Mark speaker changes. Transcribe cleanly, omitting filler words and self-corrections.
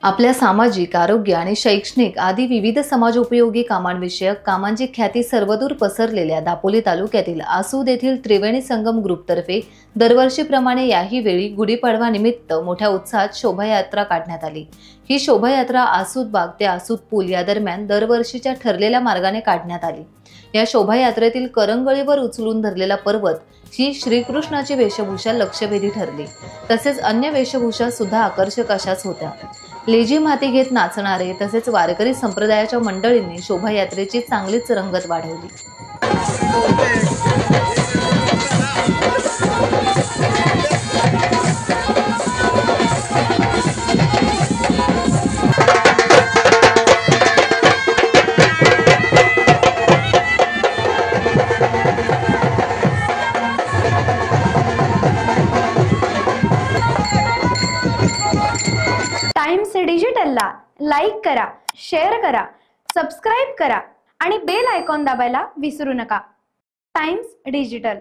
Speaker 1: आपल्या सामाजिक, आरोग्य आणि शैक्षणिक आदी विविध समाजोपयोगी कामांविषयक कामांची ख्याती सर्वदूर पसरलेल्या दापोली तालुक्यातील आसूद येथील त्रिवेणी संगम ग्रुपतर्फे दरवर्षीप्रमाणे याही वेळी गुढीपाडवा निमित्त मोठ्या उत्साहात शोभायात्रा काढण्यात आली। ही शोभायात्रा आसूद बाग ते आसूद पूल या दरम्यान दरवर्षीच्या ठरलेल्या मार्गाने काढण्यात आली। या शोभायात्रेतील करंगळीवर उचलून धरलेला पर्वत ही श्रीकृष्णाची वेशभूषा लक्षवेधी ठरली। तसेच अन्य वेशभूषा सुद्धा आकर्षक अशाच होत्या। लेझीम हाती घेत नाचणारे तसेच वारकरी संप्रदायाच्या मंडळींनी शोभायात्रेची चांगलीच रंगत वाढवली।
Speaker 2: टाइम्स डिजिटलला लाईक करा, शेअर करा, सबस्क्राइब करा आणि बेल आयकॉन दाबायला विसरू नका। Times digital.